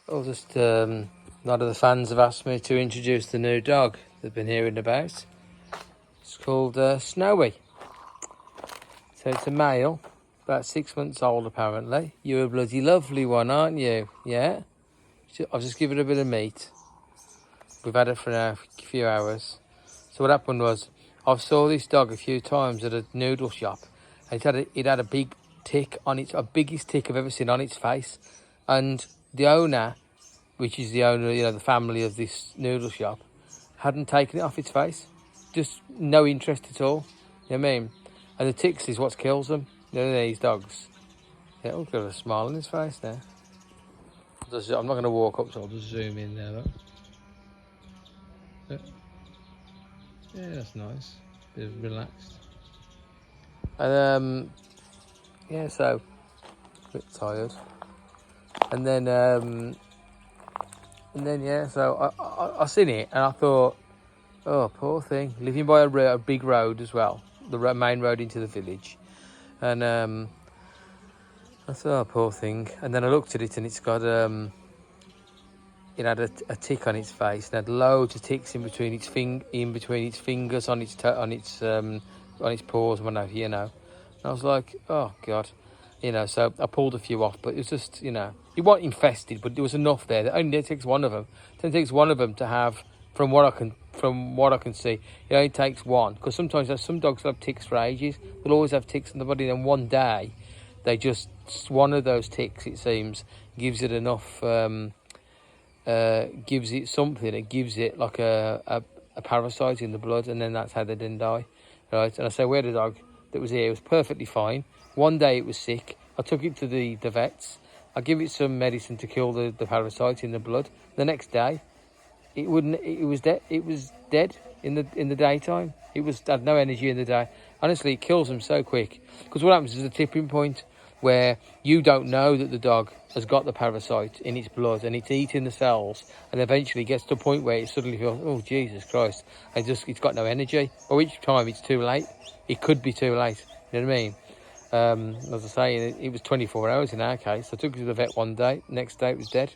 I'll just, a lot of the fans have asked me to introduce the new dog they've been hearing about. It's called Snowy. So it's a male, about 6 months old apparently. You're a bloody lovely one, aren't you? Yeah? I'll just give it a bit of meat. We've had it for now a few hours. So what happened was, I've saw this dog a few times at a noodle shop. And it had a big tick on its, a biggest tick I've ever seen on its face. And the owner, which is the owner, the family of this noodle shop, hadn't taken it off its face. Just no interest at all. You know what I mean? And the ticks is what kills them. These dogs. Yeah, look at a smile on his face now. I'm not going to walk up, so I'll just zoom in there. Look. Yeah, that's nice. Bit relaxed. And yeah, so a bit tired. And then yeah, so I seen it and I thought, oh, poor thing, living by a big road as well, the main road into the village. And I thought, oh, poor thing. And then I looked at it and it's got it had a tick on its face and had loads of ticks in between its fingers, on its paws and whatnot, And I was like, oh God, So I pulled a few off, but it was just, it wasn't infested, but there was enough there. That only takes one of them. It only takes one of them to have, from what I can see, it only takes one. Because sometimes some dogs have ticks for ages. They'll always have ticks on the body, and one day, one of those ticks, it seems, gives it enough. Gives it something. It gives it like a parasite in the blood, and then that's how they didn't die, right? And I say, we had a dog that was here. It was perfectly fine. One day it was sick. I took it to the vets. I give it some medicine to kill the parasite in the blood. The next day, it was dead. It was dead in the daytime. Had no energy in the day. Honestly, it kills them so quick. Because what happens is a tipping point where you don't know that the dog has got the parasite in its blood and it's eating the cells, and eventually gets to a point where it suddenly feels, oh Jesus Christ, it's got no energy. By which time it's too late. It could be too late. You know what I mean? As I say, it was 24 hours in our case. I took it to the vet one day. Next day it was dead.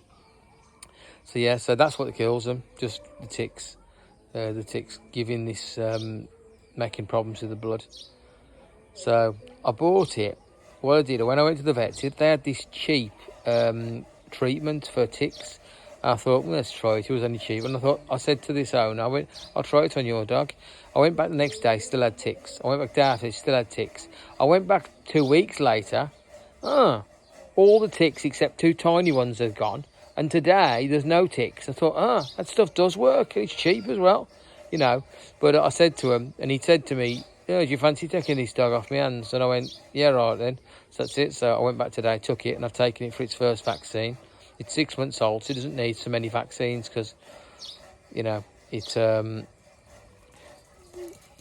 So yeah, so that's what kills them. Just the ticks. The ticks giving this, making problems with the blood. So I bought it. What I did, when I went to the vets, they had this cheap treatment for ticks. I thought, well, let's try it. It was only cheap. And I said to this owner, I'll try it on your dog. I went back the next day, still had ticks. I went back day after, still had ticks. I went back 2 weeks later, all the ticks except 2 tiny ones had gone. And today, there's no ticks. I thought, that stuff does work. It's cheap as well, But I said to him, and he said to me, do you fancy taking this dog off my hands? And I went, yeah, right then. So that's it. So I went back today, took it, and I've taken it for its first vaccine. It's 6 months old, so it doesn't need so many vaccines because, it's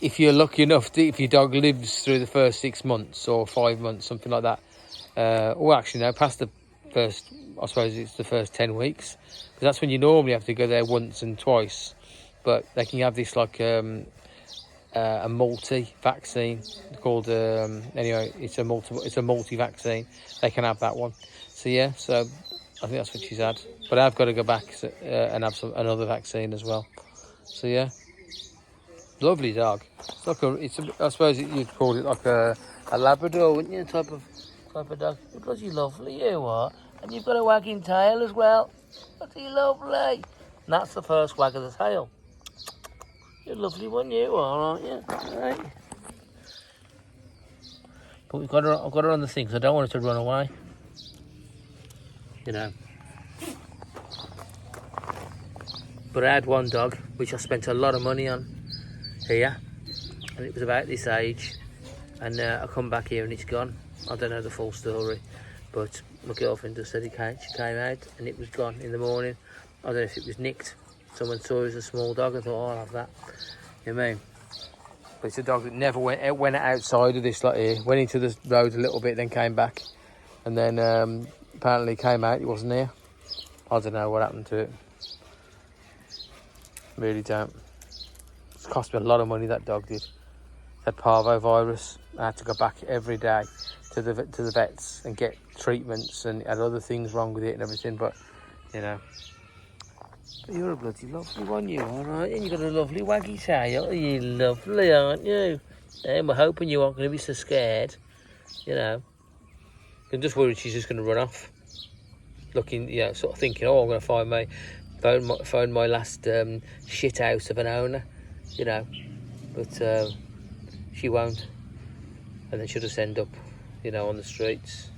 if you're lucky enough, if your dog lives through the first 6 months or 5 months, something like that, actually, no, past the first, I suppose it's the first 10 weeks, because that's when you normally have to go there once and twice. But they can have this like a multi-vaccine called anyway, it's a multi-vaccine. They can have that one. So yeah, so I think that's what she's had. But I've got to go back and have another vaccine as well. So yeah, lovely dog. It's like I suppose you'd call it like a Labrador, wouldn't you? Type of dog. You're bloody lovely, you are. And you've got a wagging tail as well. Bloody lovely. And that's the first wag of the tail. You're a lovely one, you are, aren't you? Right. But I've got her on the thing, so I don't want her to run away. But I had one dog, which I spent a lot of money on here. And it was about this age. And I come back here and it's gone. I don't know the full story. But my girlfriend just said she came out and it was gone in the morning. I don't know if it was nicked. Someone saw it as a small dog. I thought, oh, I'll have that. You know what I mean? But it's a dog that never went outside of this lot here. Went into the road a little bit, then came back. And then apparently came out, it wasn't here. I don't know what happened to it. Really don't. It's cost me a lot of money, that dog did. It had parvovirus. I had to go back every day to the vets and get treatments, and it had other things wrong with it and everything. But you know. But you're a bloody lovely one, you are, aren't you? You've got a lovely waggy tail. You're lovely, aren't you? And we're hoping you aren't going to be so scared, you know. I'm just worried she's just going to run off. Looking, you know, sort of thinking, oh, I'm going to find my last shit house of an owner, you know. But she won't. And then she'll just end up, you know, on the streets,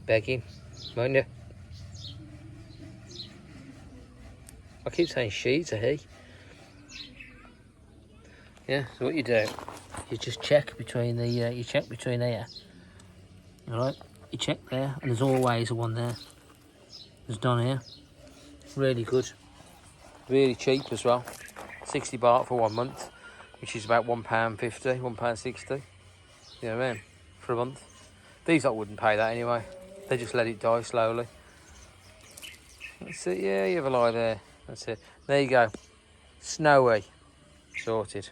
begging, won't you? I keep saying she, it's a he. Yeah, so what you do, you just check between the, you check between here. Alright, you check there, and there's always a one there. There's down here. Really good. Really cheap as well. 60 baht for 1 month, which is about £1.50, £1.60. You know what I mean? For a month. These lot wouldn't pay that anyway. They just let it die slowly. That's it, yeah, you have a lie there. That's it. There you go. Snowy. Sorted.